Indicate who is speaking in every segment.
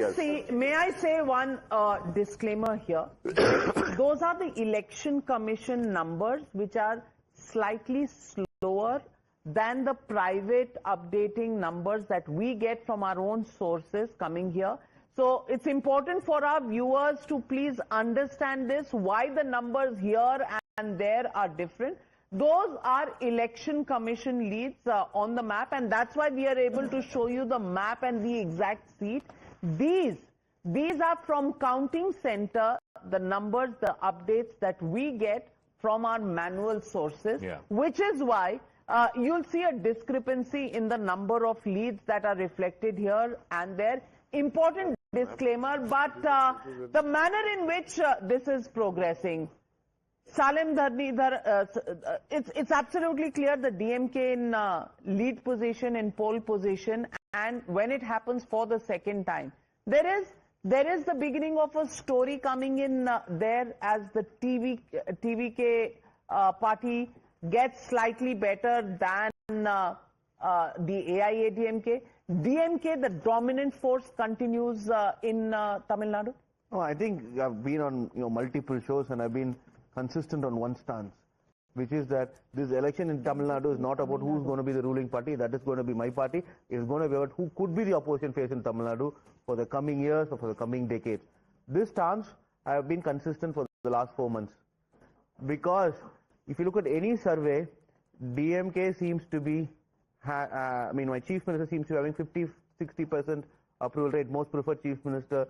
Speaker 1: I say one disclaimer here? Those are the Election Commission numbers, which are slightly slower than the private updating numbers that we get from our own sources coming here. So it's important for our viewers to please understand this, why the numbers here and there are different. Those are Election Commission leads on the map, and that's why we are able to show you the map and the exact seat. These are from counting center, the numbers, the updates that we get from our manual sources, which is why you'll see a discrepancy in the number of leads that are reflected here and there. Important disclaimer, but the manner in which this is progressing, Salim Dharnidhar, it's absolutely clear the DMK in lead position, in pole position, and when it happens for the second time, there is the beginning of a story coming in there as the TVK party gets slightly better than the AIADMK. DMK, the dominant force, continues in Tamil Nadu?
Speaker 2: No, I think I've been on multiple shows and I've been consistent on one stance, which is that this election in Tamil Nadu is not about who's going to be the ruling party. That is going to be my party. It's going to be about who could be the opposition face in Tamil Nadu for the coming years or for the coming decades. This stance, I have been consistent for the last 4 months. Because if you look at any survey, DMK seems to be, my chief minister seems to be having 50-60% approval rate. Most preferred chief minister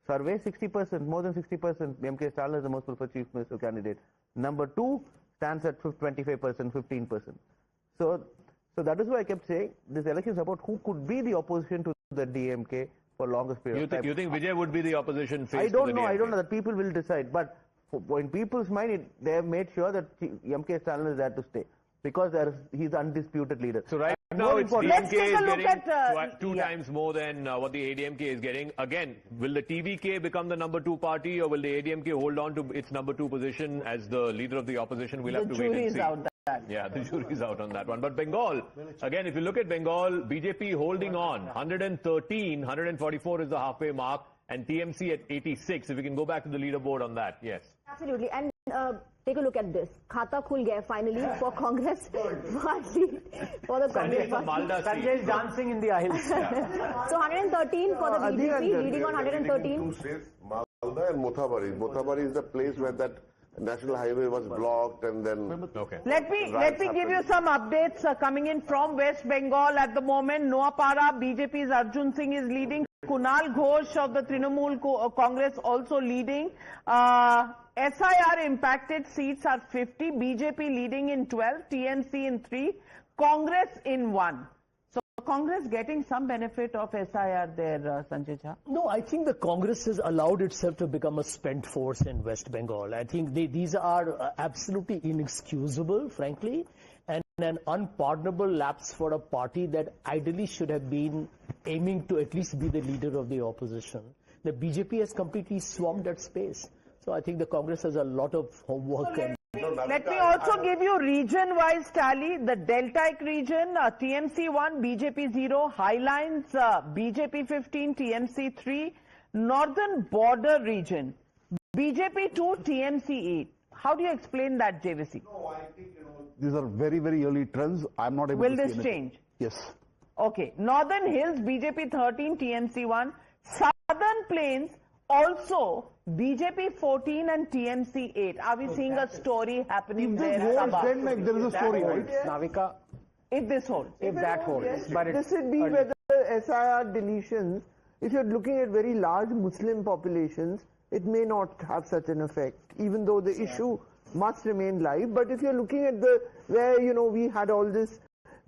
Speaker 2: survey, 60%, more than 60%. MK Stalin is the most preferred chief minister candidate. Number 2 stands at 25%, 15%. So that is why I kept saying this election is about who could be the opposition to the DMK for longest period of time.
Speaker 3: You think Vijay would be the opposition face?
Speaker 2: I don't know that people will decide, but in people's mind, they have made sure that MK Stalin is there to stay because he's undisputed leader.
Speaker 3: So right now, it's DMK is getting 2 times more than what the ADMK is getting. Again, will the TVK become the number 2 party, or will the ADMK hold on to its number 2 position as the leader of the opposition? We'll have to wait and see. Yeah, the jury's out on that one. But Bengal, again, if you look at Bengal, BJP holding on. 113, 144 is the halfway mark, and TMC at 86. If we can go back to the leaderboard on that, yes.
Speaker 4: Absolutely. And take a look at this. Khata khul gaya finally for Congress party. For the Congress party.
Speaker 5: Sanjay is dancing in the aisles.
Speaker 4: So 113 for the BJP, leading on 113.
Speaker 6: 2 states, Malda and Mothabari. Mothabari is the place where that national highway was blocked, and then...
Speaker 1: Okay. Let me give you some updates coming in from West Bengal at the moment. Noapara, BJP's Arjun Singh is leading. Kunal Ghosh of the Trinamool Congress also leading. SIR impacted seats are 50. BJP leading in 12. TMC in 3. Congress in 1. So Congress getting some benefit of SIR there, Sanjay Jha?
Speaker 5: No, I think the Congress has allowed itself to become a spent force in West Bengal. I think these are absolutely inexcusable, frankly, and an unpardonable lapse for a party that ideally should have been aiming to at least be the leader of the opposition. The BJP has completely swamped that space. So I think the Congress has a lot of homework.
Speaker 1: Let me also give you region-wise tally. The Deltaic region, TMC 1, BJP 0. Highlines, BJP 15, TMC 3. Northern border region, BJP 2, TMC 8. How do you explain that, JVC?
Speaker 7: No, I think, these are very, very early trends. I'm not able to see anything.
Speaker 1: Will this change?
Speaker 7: Yes.
Speaker 1: Okay. Northern Hills, BJP 13, TMC 1. Southern Plains, also BJP 14 and TMC 8. Are we seeing a story happening there?
Speaker 7: If this holds, then there is a story, right?
Speaker 5: Navika,
Speaker 1: if this holds.
Speaker 5: if that holds.
Speaker 8: Yes,
Speaker 5: But
Speaker 8: this would be whether SIR deletions, if you're looking at very large Muslim populations, it may not have such an effect, even though the issue must remain live. But if you're looking at where, we had all this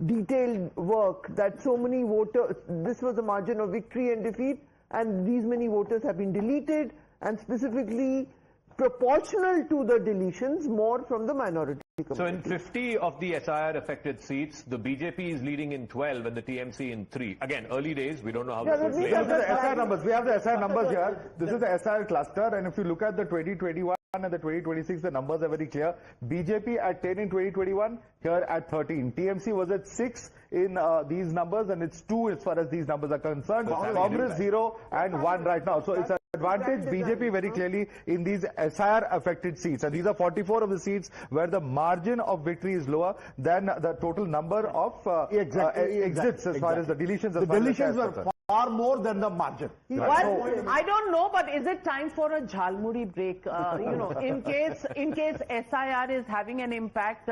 Speaker 8: detailed work that so many voters, this was a margin of victory and defeat, and these many voters have been deleted, and specifically proportional to the deletions, more from the minority community.
Speaker 3: So in 50 of the SIR affected seats, the BJP is leading in 12 and the TMC in 3. Again, early days, we don't know how this will play.
Speaker 7: These are the SIR numbers. We have the SIR numbers here. This is the SIR cluster, and if you look at the 2021 and the 2026, the numbers are very clear. BJP at 10 in 2021, here at 13. TMC was at 6 in these numbers, and it's 2 as far as these numbers are concerned. Congress 0 and 1 right now. So it's an advantage BJP very clearly in these SIR affected seats. And these are 44 of the seats where the margin of victory is lower than the total number of exits as far as the deletions.
Speaker 2: The deletions were far more than the margin.
Speaker 1: Well, I don't know, but is it time for a Jhalmuri break? In case SIR is having an impact,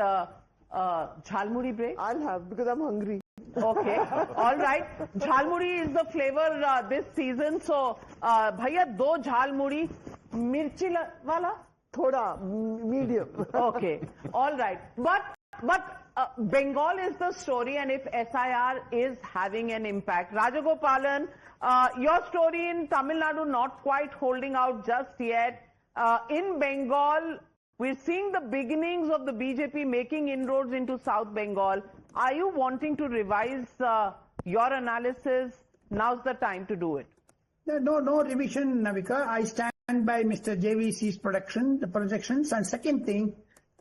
Speaker 1: Jhalmuri break?
Speaker 8: I'll have, because I'm hungry.
Speaker 1: Okay, all right. Jhalmuri is the flavor this season. So, bhaiya, 2 Jhalmuri, mirchi wala?
Speaker 8: Thoda, medium.
Speaker 1: Okay, all right. But Bengal is the story, and if SIR is having an impact. Rajagopalan, your story in Tamil Nadu not quite holding out just yet. In Bengal, we're seeing the beginnings of the BJP making inroads into South Bengal. Are you wanting to revise your analysis? Now's the time to do it.
Speaker 9: No revision, Navika. I stand by Mr. JVC's projections. And second thing,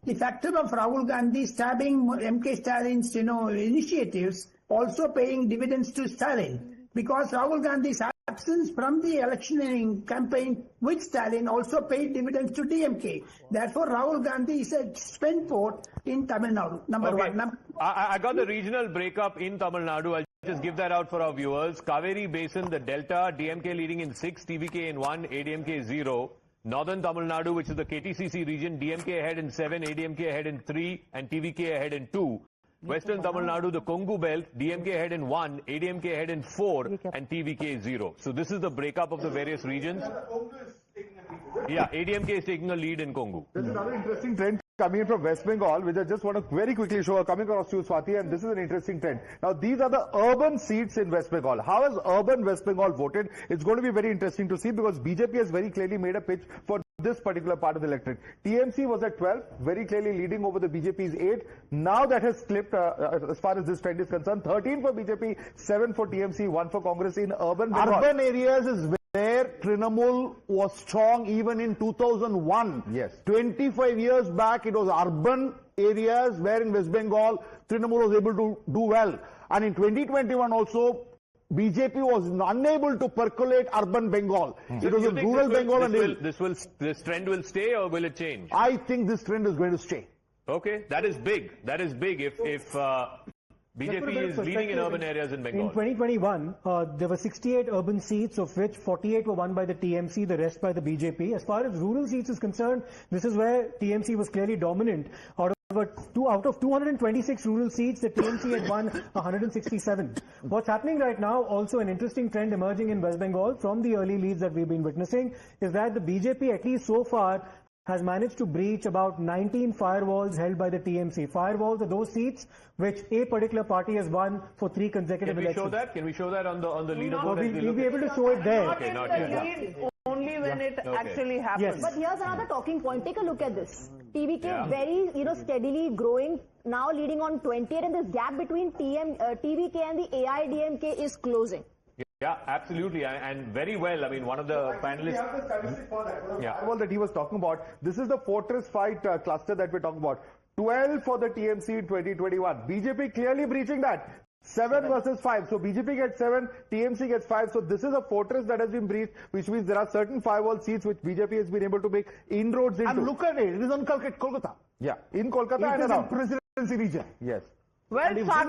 Speaker 9: the factor of Rahul Gandhi stabbing MK Stalin's, initiatives also paying dividends to Stalin, because Rahul Gandhi's absence from the electioneering campaign with Stalin also paid dividends to DMK. Therefore, Rahul Gandhi is a spend port in Tamil Nadu. Number one.
Speaker 3: I got the regional breakup in Tamil Nadu. I'll just give that out for our viewers. Kaveri Basin, the Delta, DMK leading in 6, TVK in 1, ADMK 0. Northern Tamil Nadu, which is the KTCC region, DMK ahead in 7, ADMK ahead in 3, and TVK ahead in 2. Western Tamil Nadu, the Kongu belt, DMK ahead in 1, ADMK ahead in 4, and TVK 0. So this is the breakup of the various regions. Yeah, ADMK is taking a lead in Kongu.
Speaker 7: This is another interesting trend coming in from West Bengal, which I just want to very quickly show, coming across to you, Swati, and this is an interesting trend. Now, these are the urban seats in West Bengal. How has urban West Bengal voted? It's going to be very interesting to see, because BJP has very clearly made a pitch for this particular part of the electorate. TMC was at 12, very clearly leading over the BJP's 8. Now that has slipped as far as this trend is concerned. 13 for BJP, 7 for TMC, 1 for Congress in urban Bengal.
Speaker 2: Urban areas is where Trinamool was strong even in 2001.
Speaker 7: Yes.
Speaker 2: 25 years back, it was urban areas where in West Bengal, Trinamool was able to do well. And in 2021 also, BJP was unable to percolate urban Bengal. It was in rural Bengal.
Speaker 3: This trend will stay, or will it change?
Speaker 2: I think this trend is going to stay.
Speaker 3: Okay, that is big. That is big if BJP is leading in urban areas in Bengal.
Speaker 10: In 2021, there were 68 urban seats, of which 48 were won by the TMC, the rest by the BJP. As far as rural seats is concerned, this is where TMC was clearly dominant. Out of 226 rural seats, the TMC had won 167. What's happening right now, also an interesting trend emerging in West Bengal from the early leads that we've been witnessing, is that the BJP, at least so far, has managed to breach about 19 firewalls held by the TMC. Firewalls are those seats which a particular party has won for 3 consecutive elections.
Speaker 3: Can we show that on the leaderboard?
Speaker 10: We'll be able to show it there.
Speaker 3: Okay, not yet.
Speaker 1: Only when it actually happens.
Speaker 10: Yes.
Speaker 4: But here's another talking point. Take a look at this. TVK very, steadily growing, now leading on 28, and this gap between TVK and the AIDMK is closing.
Speaker 3: Yeah, absolutely, and very well. I mean, one of the panelists.
Speaker 7: We have the statistic for that. Firewall that he was talking about. This is the fortress fight cluster that we're talking about. 12 for the TMC in 2021. BJP clearly breaching that. 7 versus 5. So BJP gets 7, TMC gets 5. So this is a fortress that has been breached, which means there are certain firewall seats which BJP has been able to make inroads into.
Speaker 2: And look at it. It is on Kolkata.
Speaker 7: Yeah, in Kolkata
Speaker 2: and
Speaker 7: around.
Speaker 2: presidency region.
Speaker 7: Yes.
Speaker 1: Well,